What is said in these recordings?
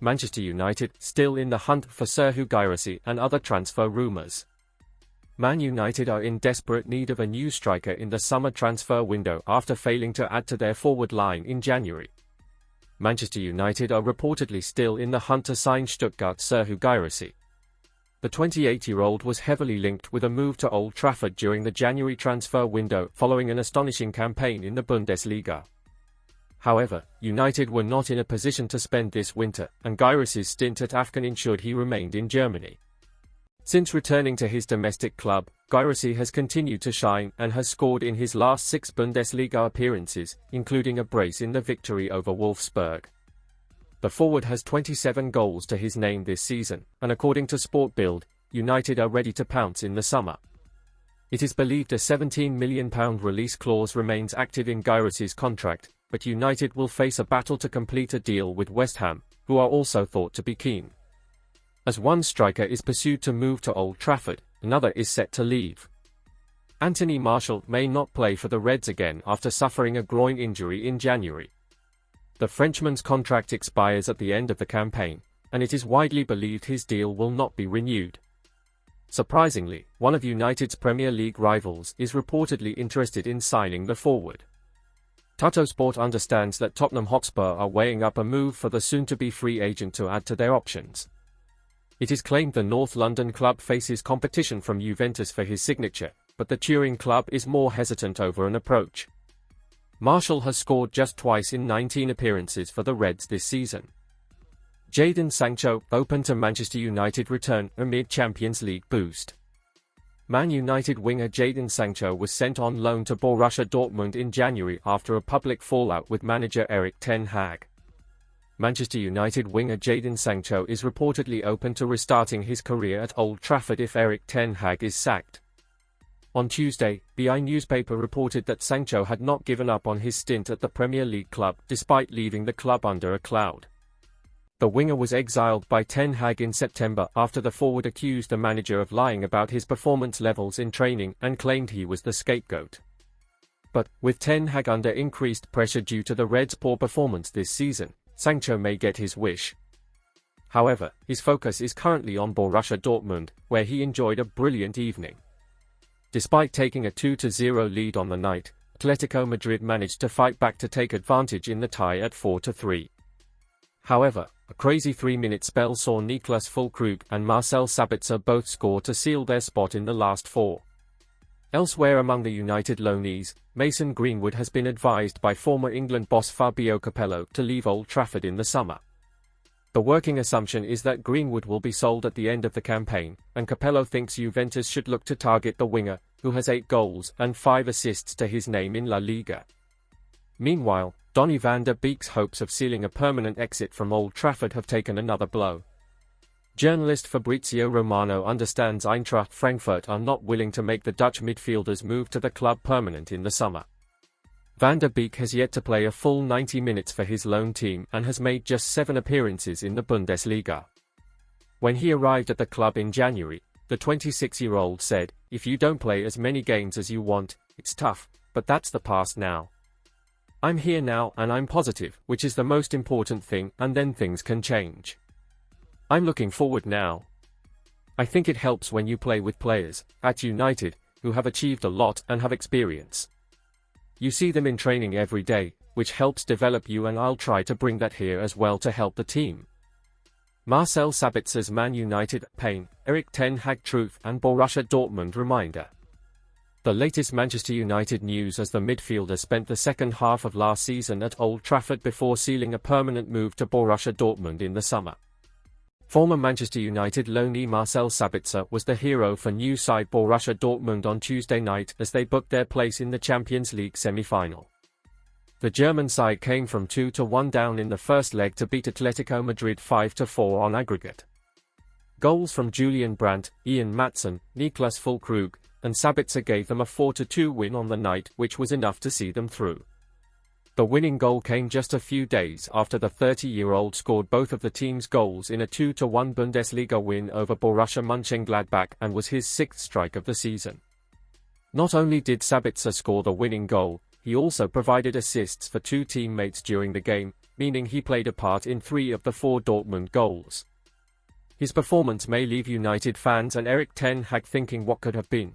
Manchester United still in the hunt for Serhou Guirassy and other transfer rumours. Man United are in desperate need of a new striker in the summer transfer window after failing to add to their forward line in January. Manchester United are reportedly still in the hunt to sign Stuttgart's Serhou Guirassy. The 28-year-old was heavily linked with a move to Old Trafford during the January transfer window following an astonishing campaign in the Bundesliga. However, United were not in a position to spend this winter, and Guirassy's stint at AFCON ensured he remained in Germany. Since returning to his domestic club, Guirassy has continued to shine and has scored in his last 6 Bundesliga appearances, including a brace in the victory over Wolfsburg. The forward has 27 goals to his name this season, and according to Sport Bild, United are ready to pounce in the summer. It is believed a £17 million release clause remains active in Guirassy's contract, but United will face a battle to complete a deal with West Ham, who are also thought to be keen. As one striker is pursued to move to Old Trafford, another is set to leave. Anthony Martial may not play for the Reds again after suffering a groin injury in January. The Frenchman's contract expires at the end of the campaign, and it is widely believed his deal will not be renewed. Surprisingly, one of United's Premier League rivals is reportedly interested in signing the forward. Tuttosport understands that Tottenham Hotspur are weighing up a move for the soon-to-be free agent to add to their options. It is claimed the North London club faces competition from Juventus for his signature, but the touring club is more hesitant over an approach. Martial has scored just twice in 19 appearances for the Reds this season. Jadon Sancho open to Manchester United return amid Champions League boost. Man United winger Jadon Sancho was sent on loan to Borussia Dortmund in January after a public fallout with manager Erik ten Hag. Manchester United winger Jadon Sancho is reportedly open to restarting his career at Old Trafford if Erik ten Hag is sacked. On Tuesday, the newspaper reported that Sancho had not given up on his stint at the Premier League club despite leaving the club under a cloud. The winger was exiled by ten Hag in September after the forward accused the manager of lying about his performance levels in training and claimed he was the scapegoat. But, with ten Hag under increased pressure due to the Reds' poor performance this season, Sancho may get his wish. However, his focus is currently on Borussia Dortmund, where he enjoyed a brilliant evening. Despite taking a 2-0 lead on the night, Atletico Madrid managed to fight back to take advantage in the tie at 4-3. However, a crazy 3-minute spell saw Niklas Füllkrug and Marcel Sabitzer both score to seal their spot in the last 4. Elsewhere among the United loanees, Mason Greenwood has been advised by former England boss Fabio Capello to leave Old Trafford in the summer. The working assumption is that Greenwood will be sold at the end of the campaign, and Capello thinks Juventus should look to target the winger, who has 8 goals and 5 assists to his name in La Liga. Meanwhile, Donny van der Beek's hopes of sealing a permanent exit from Old Trafford have taken another blow. Journalist Fabrizio Romano understands Eintracht Frankfurt are not willing to make the Dutch midfielder's move to the club permanent in the summer. Van der Beek has yet to play a full 90 minutes for his loan team and has made just 7 appearances in the Bundesliga. When he arrived at the club in January, the 26-year-old said, "If you don't play as many games as you want, it's tough, but that's the past now. I'm here now and I'm positive, which is the most important thing, and then things can change. I'm looking forward now. I think it helps when you play with players, at United, who have achieved a lot and have experience. You see them in training every day, which helps develop you, and I'll try to bring that here as well to help the team." Marcel Sabitzer's Man United pain, Erik ten Hag truth and Borussia Dortmund reminder. The latest Manchester United news as the midfielder spent the second half of last season at Old Trafford before sealing a permanent move to Borussia Dortmund in the summer. Former Manchester United loanee Marcel Sabitzer was the hero for new side Borussia Dortmund on Tuesday night as they booked their place in the Champions League semi-final. The German side came from 2-1 down in the first leg to beat Atletico Madrid 5-4 on aggregate. Goals from Julian Brandt, Ian Maatsen, Niklas Füllkrug, and Sabitzer gave them a 4-2 win on the night, which was enough to see them through. The winning goal came just a few days after the 30-year-old scored both of the team's goals in a 2-1 Bundesliga win over Borussia Mönchengladbach and was his 6th strike of the season. Not only did Sabitzer score the winning goal, he also provided assists for 2 teammates during the game, meaning he played a part in 3 of the 4 Dortmund goals. His performance may leave United fans and Erik ten Hag thinking what could have been.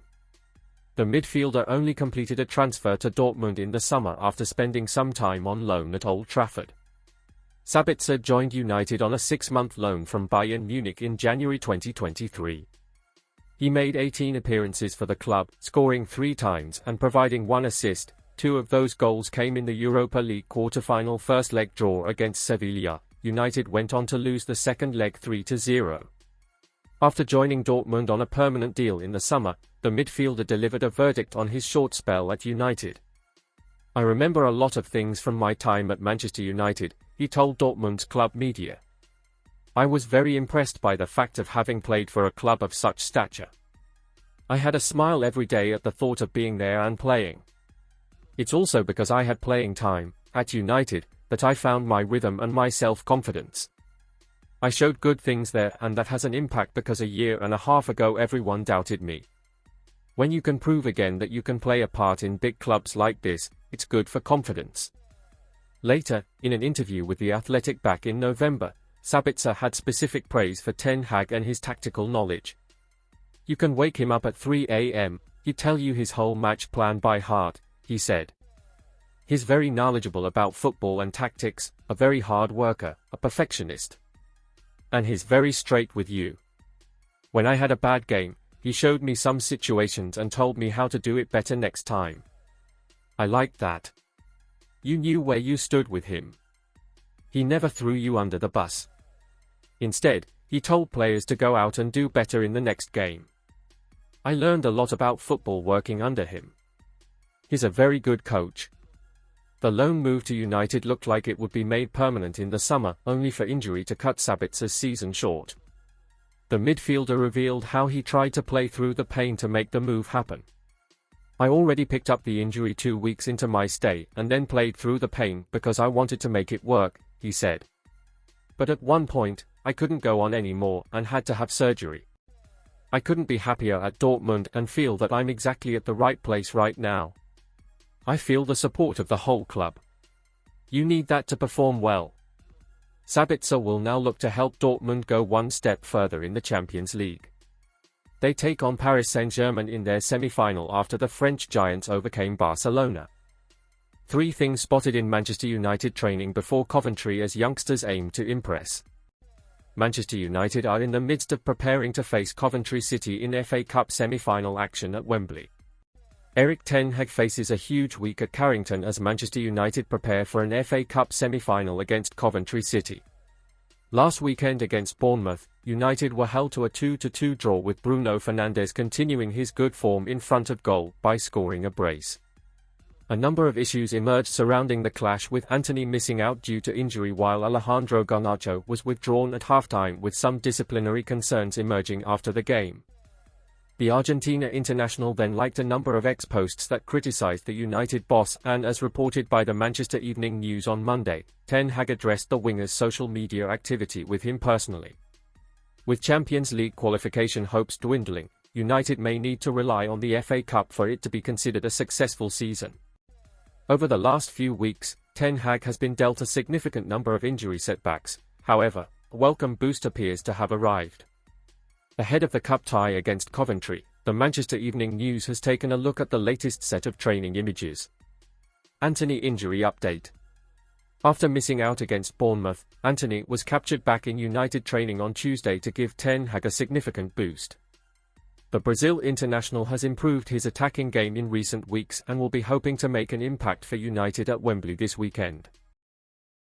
The midfielder only completed a transfer to Dortmund in the summer after spending some time on loan at Old Trafford. Sabitzer joined United on a 6-month loan from Bayern Munich in January 2023. He made 18 appearances for the club, scoring 3 times and providing 1 assist. 2 of those goals came in the Europa League quarter-final first-leg draw against Sevilla. United went on to lose the second leg 3-0. After joining Dortmund on a permanent deal in the summer, the midfielder delivered a verdict on his short spell at United. "I remember a lot of things from my time at Manchester United," he told Dortmund's club media. "I was very impressed by the fact of having played for a club of such stature. I had a smile every day at the thought of being there and playing. It's also because I had playing time at United that I found my rhythm and my self-confidence. I showed good things there, and that has an impact because a year and a half ago everyone doubted me. When you can prove again that you can play a part in big clubs like this, it's good for confidence." Later, in an interview with The Athletic back in November, Sabitzer had specific praise for ten Hag and his tactical knowledge. "You can wake him up at 3 a.m, he'd tell you his whole match plan by heart," he said. "He's very knowledgeable about football and tactics, a very hard worker, a perfectionist. And he's very straight with you. When I had a bad game, he showed me some situations and told me how to do it better next time. I liked that. You knew where you stood with him. He never threw you under the bus. Instead, he told players to go out and do better in the next game. I learned a lot about football working under him. He's a very good coach." The loan move to United looked like it would be made permanent in the summer, only for injury to cut Sabitzer's season short. The midfielder revealed how he tried to play through the pain to make the move happen. "I already picked up the injury 2 weeks into my stay and then played through the pain because I wanted to make it work," he said. "But at one point, I couldn't go on anymore and had to have surgery. I couldn't be happier at Dortmund and feel that I'm exactly at the right place right now. I feel the support of the whole club. You need that to perform well." Sabitzer will now look to help Dortmund go one step further in the Champions League. They take on Paris Saint-Germain in their semi-final after the French giants overcame Barcelona. 3 things spotted in Manchester United training before Coventry as youngsters aim to impress. Manchester United are in the midst of preparing to face Coventry City in FA Cup semi-final action at Wembley. Erik ten Hag faces a huge week at Carrington as Manchester United prepare for an FA Cup semi-final against Coventry City. Last weekend against Bournemouth, United were held to a 2-2 draw with Bruno Fernandes continuing his good form in front of goal by scoring a brace. A number of issues emerged surrounding the clash, with Antony missing out due to injury while Alejandro Garnacho was withdrawn at halftime, with some disciplinary concerns emerging after the game. The Argentina international then liked a number of ex-posts that criticized the United boss, and as reported by the Manchester Evening News on Monday, ten Hag addressed the winger's social media activity with him personally. With Champions League qualification hopes dwindling, United may need to rely on the FA Cup for it to be considered a successful season. Over the last few weeks, ten Hag has been dealt a significant number of injury setbacks. However, a welcome boost appears to have arrived. Ahead of the cup tie against Coventry, the Manchester Evening News has taken a look at the latest set of training images. Antony injury update. After missing out against Bournemouth, Antony was captured back in United training on Tuesday to give ten Hag a significant boost. The Brazil international has improved his attacking game in recent weeks and will be hoping to make an impact for United at Wembley this weekend.